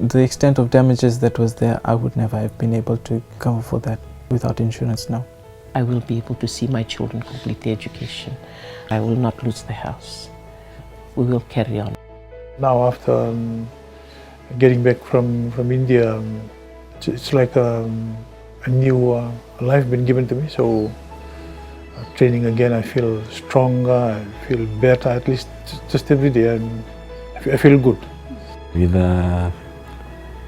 The extent of damages that was there, I would never have been able to cover for that without insurance now. I will be able to see my children complete their education. I will not lose the house. We will carry on. Now after getting back from India, it's like a new life been given to me. So training again, I feel stronger, I feel better, at least just every day, and I feel good. With the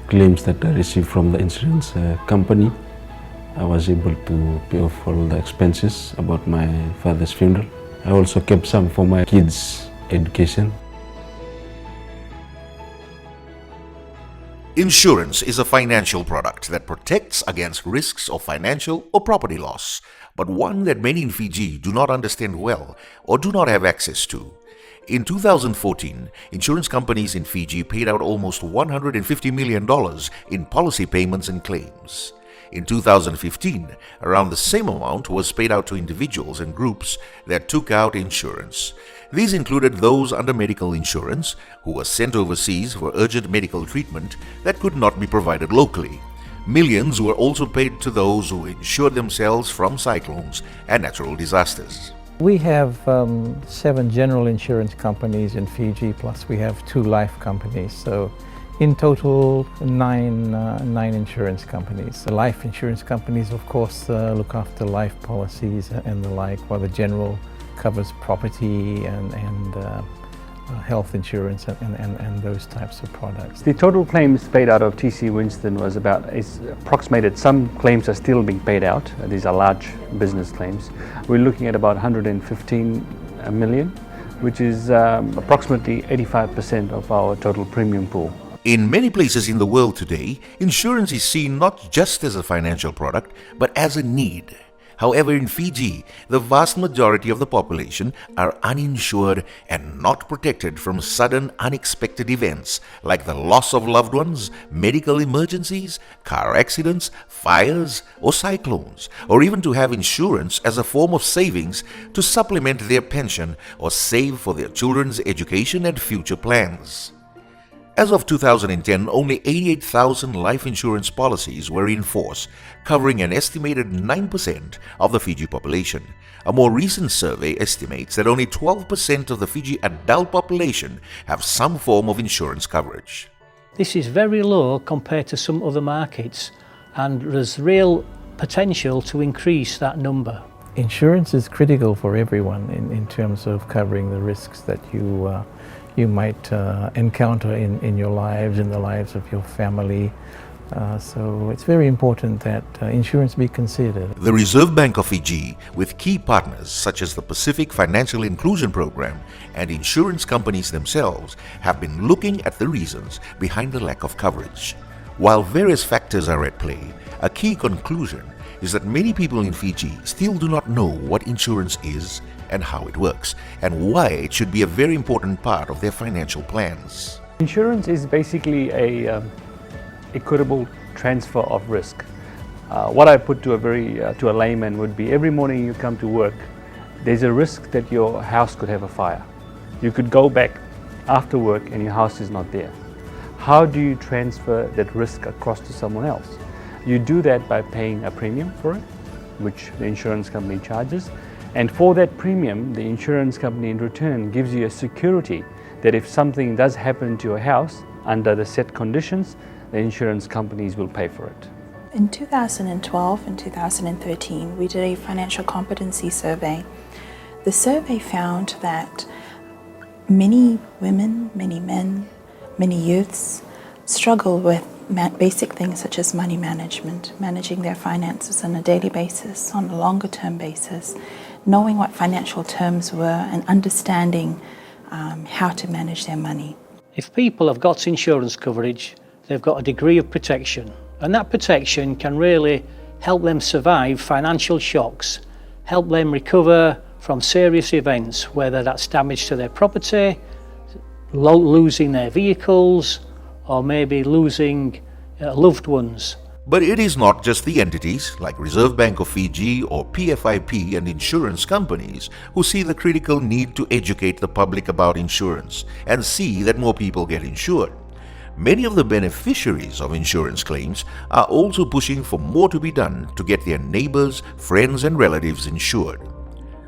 claims that I received from the insurance company, I was able to pay off all the expenses about my father's funeral. I also kept some for my kids' education. Insurance is a financial product that protects against risks of financial or property loss, but one that many in Fiji do not understand well or do not have access to. In 2014, insurance companies in Fiji paid out almost $150 million in policy payments and claims. In 2015, around the same amount was paid out to individuals and groups that took out insurance. These included those under medical insurance who were sent overseas for urgent medical treatment that could not be provided locally. Millions were also paid to those who insured themselves from cyclones and natural disasters. We have 7 general insurance companies in Fiji, plus we have 2 life companies. So in total, 9 insurance companies. The life insurance companies, of course, look after life policies and the like, while the general covers property and health insurance and those types of products. The total claims paid out of TC Winston was is approximated. Some claims are still being paid out. These are large business claims. We're looking at about 115 million, which is approximately 85% of our total premium pool. In many places in the world today, insurance is seen not just as a financial product, but as a need. However, in Fiji, the vast majority of the population are uninsured and not protected from sudden, unexpected events like the loss of loved ones, medical emergencies, car accidents, fires, or cyclones, or even to have insurance as a form of savings to supplement their pension or save for their children's education and future plans. As of 2010, only 88,000 life insurance policies were in force, covering an estimated 9% of the Fiji population. A more recent survey estimates that only 12% of the Fiji adult population have some form of insurance coverage. This is very low compared to some other markets, and there's real potential to increase that number. Insurance is critical for everyone in terms of covering the risks that you might encounter in your lives, in the lives of your family. So it's very important that insurance be considered. The Reserve Bank of Fiji, with key partners such as the Pacific Financial Inclusion Program and insurance companies themselves, have been looking at the reasons behind the lack of coverage. While various factors are at play, a key conclusion is that many people in Fiji still do not know what insurance is and how it works, and why it should be a very important part of their financial plans. Insurance is basically a equitable transfer of risk. What I put to a layman would be, every morning you come to work, there's a risk that your house could have a fire. You could go back after work and your house is not there. How do you transfer that risk across to someone else? You do that by paying a premium for it, which the insurance company charges. And for that premium, the insurance company in return gives you a security that if something does happen to your house under the set conditions, the insurance companies will pay for it. In 2012 and 2013, we did a financial competency survey. The survey found that many women, many men, many youths struggle with basic things such as money management, managing their finances on a daily basis, on a longer term basis, knowing what financial terms were and understanding how to manage their money. If people have got insurance coverage, they've got a degree of protection, and that protection can really help them survive financial shocks, help them recover from serious events, whether that's damage to their property, losing their vehicles, or maybe losing loved ones. But it is not just the entities like Reserve Bank of Fiji or PFIP and insurance companies who see the critical need to educate the public about insurance and see that more people get insured. Many of the beneficiaries of insurance claims are also pushing for more to be done to get their neighbors, friends and relatives insured.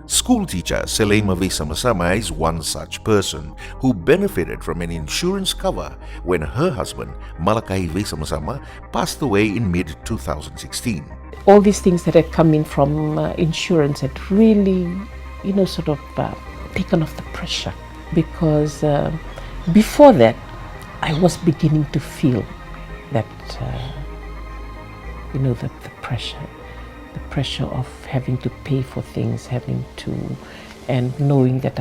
School teacher Selema Vesamasama is one such person who benefited from an insurance cover when her husband, Malakai Vesamasama, passed away in mid-2016. All these things that had come in from insurance had really, taken off the pressure, because before that, I was beginning to feel that, the pressure of having to pay for things, and knowing that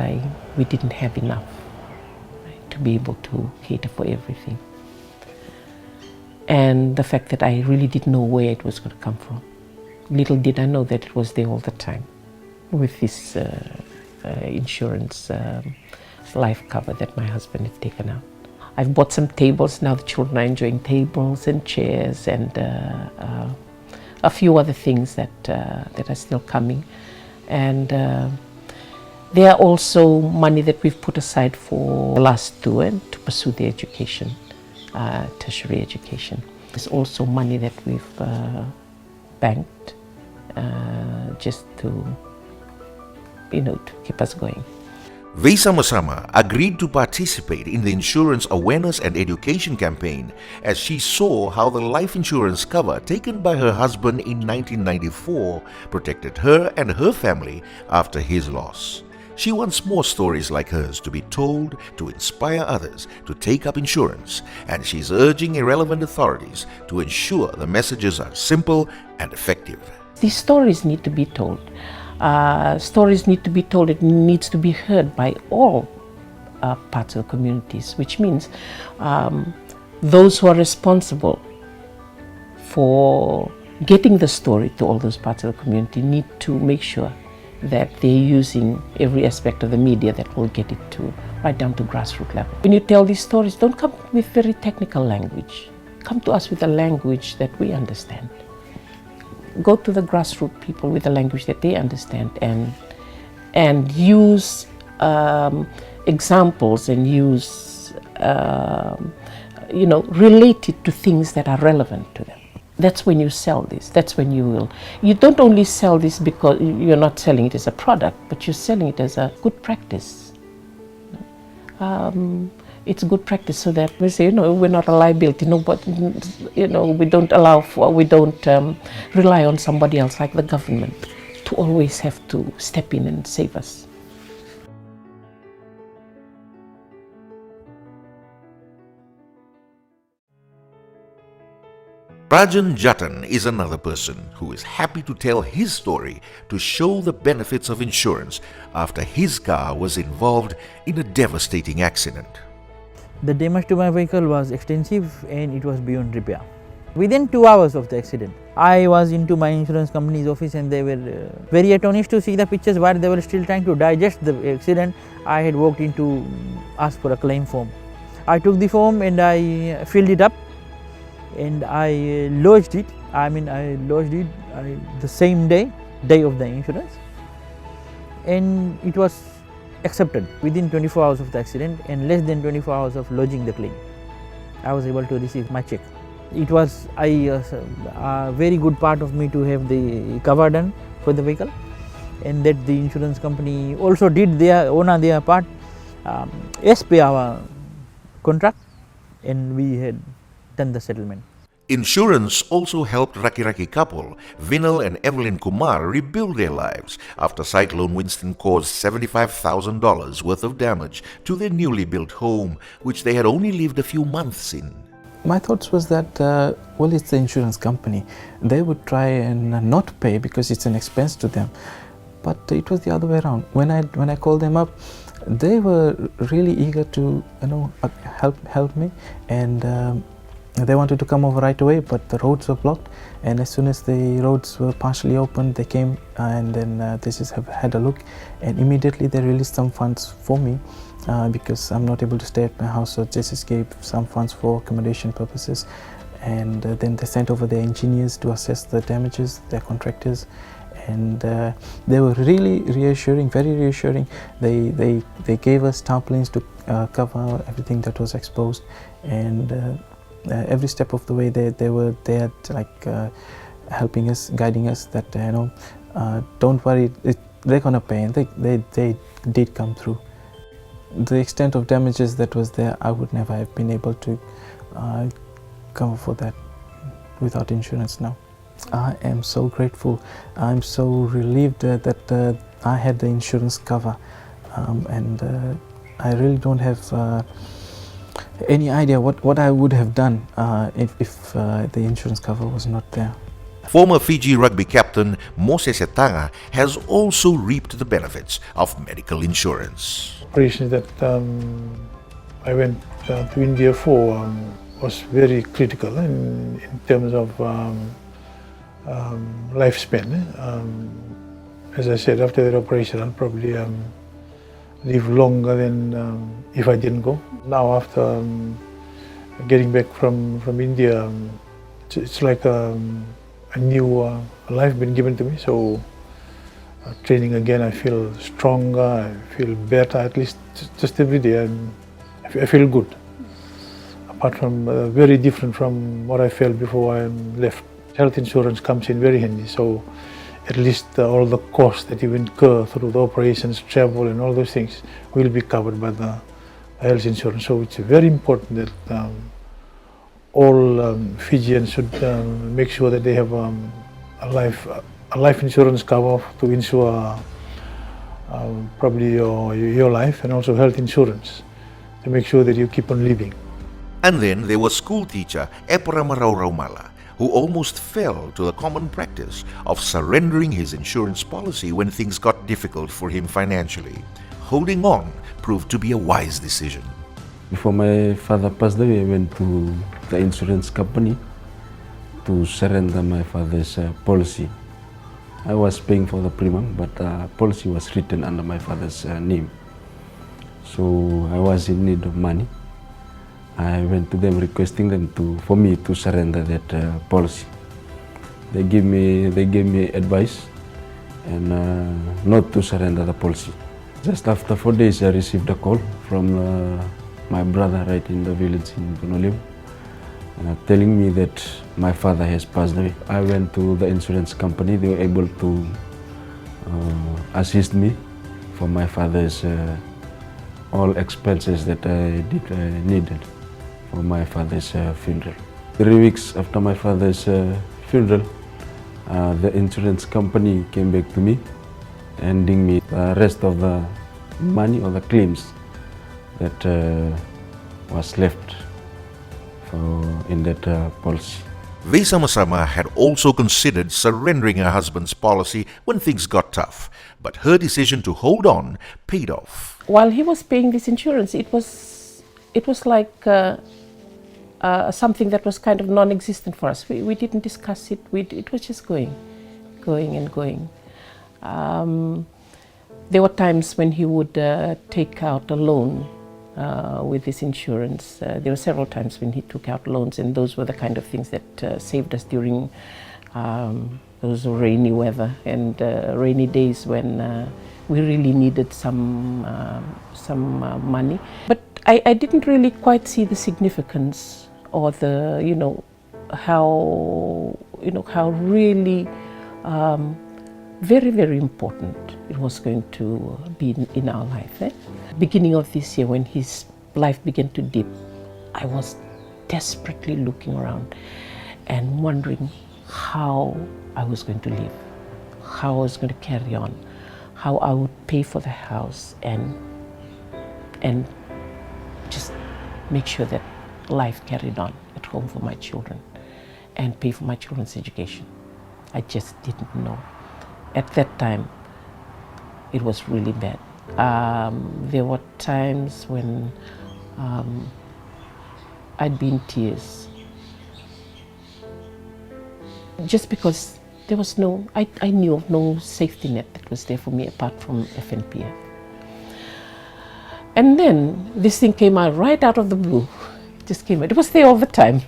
we didn't have enough, right, to be able to cater for everything. And the fact that I really didn't know where it was going to come from. Little did I know that it was there all the time with this insurance life cover that my husband had taken out. I've bought some tables. Now the children are enjoying tables and chairs and a few other things that are still coming. And there are also money that we've put aside for the last two and to pursue their education, tertiary education. There's also money that we've banked just to keep us going. Vesamasama agreed to participate in the insurance awareness and education campaign as she saw how the life insurance cover taken by her husband in 1994 protected her and her family after his loss. She wants more stories like hers to be told to inspire others to take up insurance, and she's urging irrelevant authorities to ensure the messages are simple and effective. These stories need to be told. Stories need to be told. It needs to be heard by all parts of the communities, which means those who are responsible for getting the story to all those parts of the community need to make sure that they're using every aspect of the media that will get it to right down to grassroots level. When you tell these stories, don't come with very technical language. Come to us with a language that we understand. Go to the grassroots people with a language that they understand, and use examples and use relate it to things that are relevant to them. That's when you sell this. That's when you don't only sell this because you're not selling it as a product, but you're selling it as a good practice. It's good practice so that we say, we're not a liability, but, we don't rely on somebody else like the government to always have to step in and save us. Rajan Jatan is another person who is happy to tell his story to show the benefits of insurance after his car was involved in a devastating accident. The damage to my vehicle was extensive and it was beyond repair. Within 2 hours of the accident, I was into my insurance company's office and they were very astonished to see the pictures where they were still trying to digest the accident. I had walked in to ask for a claim form. I took the form and I filled it up and I lodged it. The same day of the insurance, and it was accepted within 24 hours of the accident and less than 24 hours of lodging the claim. I was able to receive my check. It was a very good part of me to have the cover done for the vehicle, and that the insurance company also did their part as per our contract, and we had done the settlement. Insurance also helped Raki couple Vinal and Evelyn Kumar rebuild their lives after Cyclone Winston caused $75,000 worth of damage to their newly built home, which they had only lived a few months in. My thoughts was that, it's the insurance company. They would try and not pay because it's an expense to them. But it was the other way around. When I called them up, they were really eager to help me, and they wanted to come over right away, but the roads were blocked, and as soon as the roads were partially opened, they came and then they just had a look, and immediately they released some funds for me because I'm not able to stay at my house, so they just gave some funds for accommodation purposes, and then they sent over their engineers to assess the damages, their contractors, and they were really reassuring, very reassuring. They gave us tarpaulins to cover everything that was exposed, and every step of the way they were there, like helping us, guiding us, that don't worry, they're gonna pay, and they did come through. The extent of damages that was there, I would never have been able to cover for that without insurance now. I am so grateful. I'm so relieved that I had the insurance cover, and I really don't have any idea what I would have done if the insurance cover was not there. Former Fiji rugby captain Moses Etanga has also reaped the benefits of medical insurance. Operations that I went to India for was very critical in terms of lifespan. As I said, after the operation, I'll probably live longer than if I didn't go. Now, after getting back from India, it's like a new life been given to me. So training again, I feel stronger, I feel better, at least just every day. I feel good. Apart from very different from what I felt before I left. Health insurance comes in very handy. So at least all the costs that you incur through the operations, travel and all those things will be covered by the health insurance. So it's very important that all Fijians should make sure that they have a life insurance cover to insure probably your life, and also health insurance to make sure that you keep on living. And then there was school teacher Epra Marauraumala, who almost fell to the common practice of surrendering his insurance policy when things got difficult for him financially. Holding on proved to be a wise decision. Before my father passed away, I went to the insurance company to surrender my father's policy. I was paying for the premium, but the policy was written under my father's name. So I was in need of money. I went to them requesting them for me to surrender that policy. They gave me advice and not to surrender the policy. Just after 4 days, I received a call from my brother right in the village in Bonolim, telling me that my father has passed away. I went to the insurance company. They were able to assist me for my father's all expenses that I needed for my father's funeral. 3 weeks after my father's funeral, the insurance company came back to me, handing me the rest of the money or the claims that was left in that policy. Vesa Masama had also considered surrendering her husband's policy when things got tough, but her decision to hold on paid off. While he was paying this insurance, it was like something that was kind of non-existent for us. We didn't discuss it. It was just going and going. There were times when he would take out a loan with this insurance. There were several times when he took out loans, and those were the kind of things that saved us during those rainy weather and rainy days when we really needed some money. But I didn't really quite see the significance or the how really very, very important it was going to be in our life. Beginning of this year, when his life began to dip, I was desperately looking around and wondering how I was going to live, how I was going to carry on, how I would pay for the house and just make sure that life carried on at home for my children and pay for my children's education. I just didn't know. At that time, it was really bad. There were times when I'd be in tears, just because there was I knew of no safety net that was there for me apart from FNPF. And then this thing came out right out of the blue. It just came out. It was there all the time.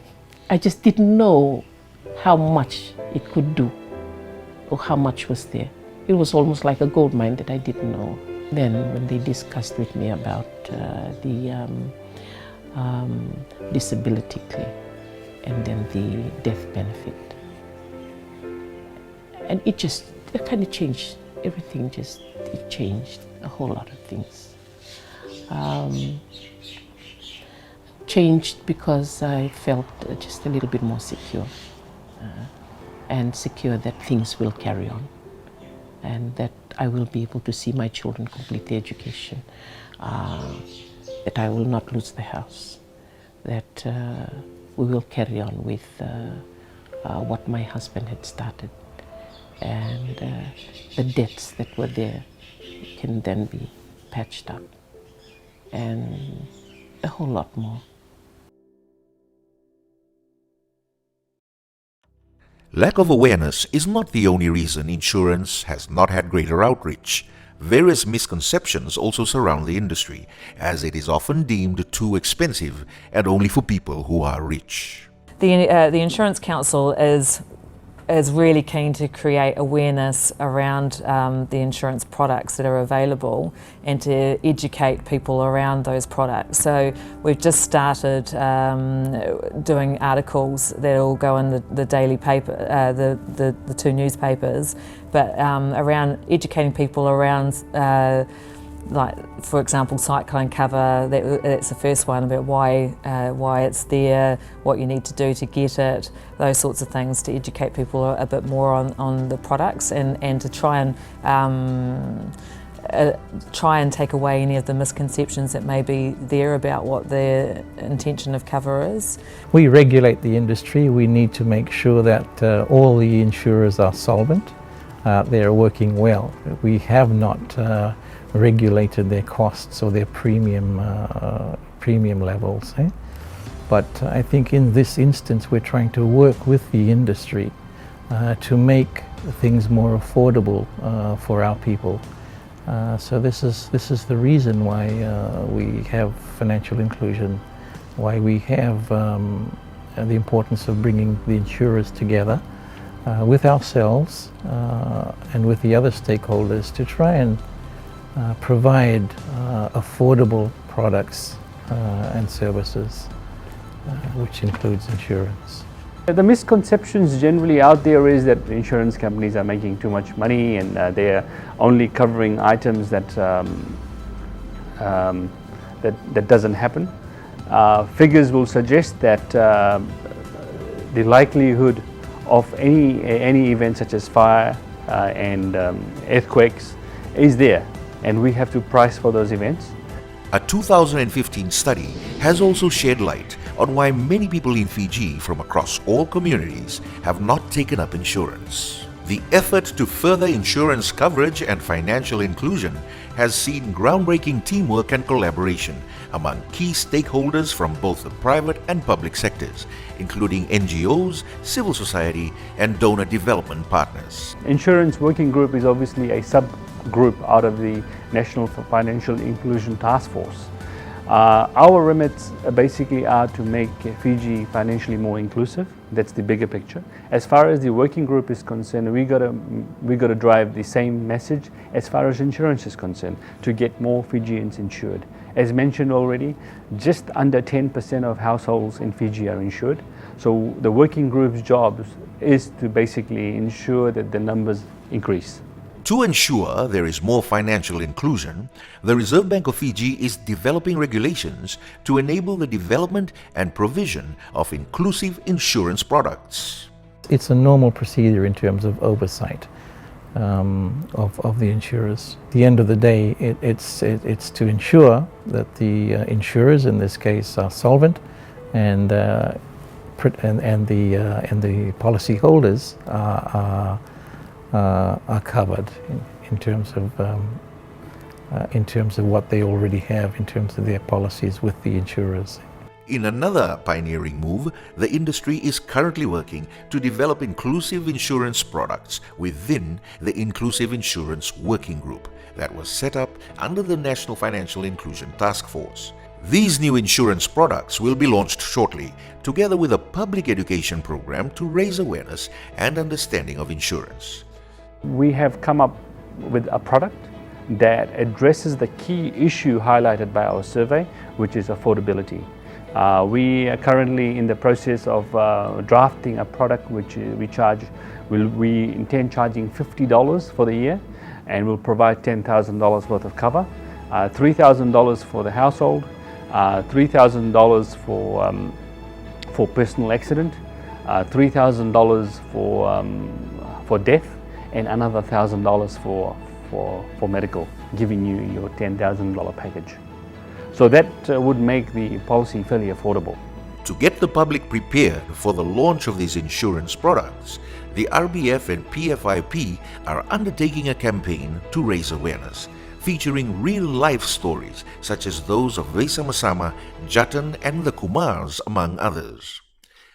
I just didn't know how much it could do or how much was there. It was almost like a gold mine that I didn't know. Then when they discussed with me about the disability claim, and then the death benefit. And it kind of changed, everything it changed, a whole lot of things. Changed because I felt just a little bit more secure, and secure that things will carry on, and that I will be able to see my children complete their education, that I will not lose the house, that we will carry on with what my husband had started, and the debts that were there can then be patched up, and a whole lot more. Lack of awareness is not the only reason insurance has not had greater outreach. Various misconceptions also surround the industry, as it is often deemed too expensive and only for people who are rich. The Insurance Council is really keen to create awareness around the insurance products that are available and to educate people around those products. So we've just started doing articles that will go in the daily paper, the two newspapers, but around educating people around like, for example, cyclone cover, that's the first one, about why it's there, what you need to do to get it, those sorts of things, to educate people a bit more on the products, and to try and take away any of the misconceptions that may be there about what the intention of cover is. We regulate the industry. We need to make sure that all the insurers are solvent, they are working well. We have not regulated their costs or their premium levels. But I think in this instance we're trying to work with the industry to make things more affordable for our people. So this is the reason why we have financial inclusion, why we have the importance of bringing the insurers together with ourselves and with the other stakeholders to try and provide affordable products and services, which includes insurance. The misconceptions generally out there is that insurance companies are making too much money and they are only covering items that that doesn't happen. Figures will suggest that the likelihood of any event such as fire and earthquakes is there, and we have to price for those events. A 2015 study has also shed light on why many people in Fiji from across all communities have not taken up insurance. The effort to further insurance coverage and financial inclusion has seen groundbreaking teamwork and collaboration among key stakeholders from both the private and public sectors, including NGOs, civil society, and donor development partners. Insurance Working Group is obviously a subgroup out of the National Financial Inclusion Task Force. Our remits basically are to make Fiji financially more inclusive. That's the bigger picture. As far as the working group is concerned, we got to drive the same message as far as insurance is concerned, to get more Fijians insured. As mentioned already, just under 10% of households in Fiji are insured. So the working group's job is to basically ensure that the numbers increase. To ensure there is more financial inclusion, the Reserve Bank of Fiji is developing regulations to enable the development and provision of inclusive insurance products. It's a normal procedure in terms of oversight of the insurers. At the end of the day, it's to ensure that the insurers, in this case, are solvent, and the policyholders are covered in terms of what they already have in terms of their policies with the insurers. In another pioneering move, the industry is currently working to develop inclusive insurance products within the Inclusive Insurance Working Group that was set up under the National Financial Inclusion Task Force. These new insurance products will be launched shortly, together with a public education program to raise awareness and understanding of insurance. We have come up with a product that addresses the key issue highlighted by our survey, which is affordability. We are currently in the process of drafting a product which we intend charging $50 for the year, and will provide $10,000 worth of cover, $3,000 for the household, $3,000 for personal accident, $3,000 for death, and another $1,000 for medical, giving you your $10,000 package. So that would make the policy fairly affordable. To get the public prepared for the launch of these insurance products, the RBF and PFIP are undertaking a campaign to raise awareness, featuring real-life stories such as those of Vesa Masama, Jatan and the Kumars, among others.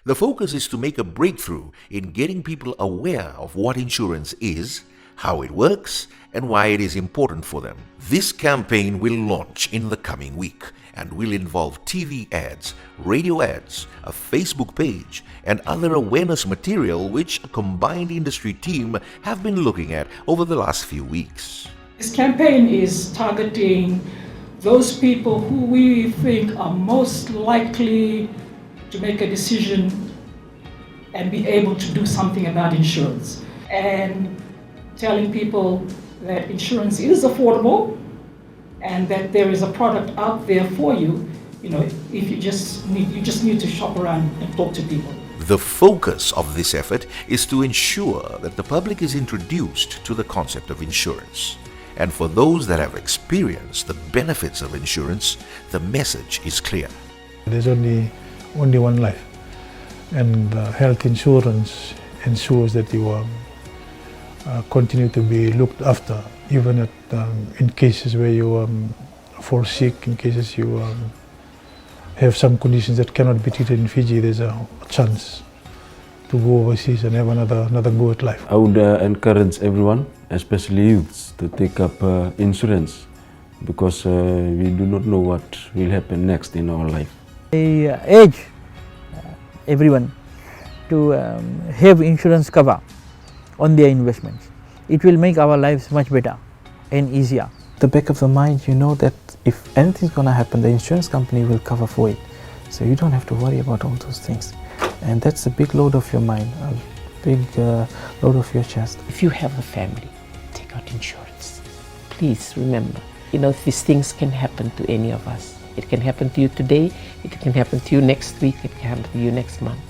The focus is to make a breakthrough in getting people aware of what insurance is, how it works, and why it is important for them. This campaign will launch in the coming week and will involve TV ads, radio ads, a Facebook page, and other awareness material which a combined industry team have been looking at over the last few weeks. This campaign is targeting those people who we think are most likely to make a decision and be able to do something about insurance, and telling people that insurance is affordable and that there is a product out there for you. You know, if you just need to shop around and talk to people. The focus of this effort is to ensure that the public is introduced to the concept of insurance. And for those that have experienced the benefits of insurance, the message is clear. There's only one life, and health insurance ensures that you continue to be looked after, even in cases where you fall sick, in cases you have some conditions that cannot be treated in Fiji. There's a chance to go overseas and have another go at life. I would encourage everyone, especially youths, to take up insurance, because we do not know what will happen next in our life. I urge everyone to have insurance cover on their investments. It will make our lives much better and easier. The back of the mind, you know that if anything's going to happen, the insurance company will cover for it. So you don't have to worry about all those things. And that's a big load off your mind, a big load off your chest. If you have a family, take out insurance. Please remember, you know, these things can happen to any of us. It can happen to you today, it can happen to you next week, it can happen to you next month.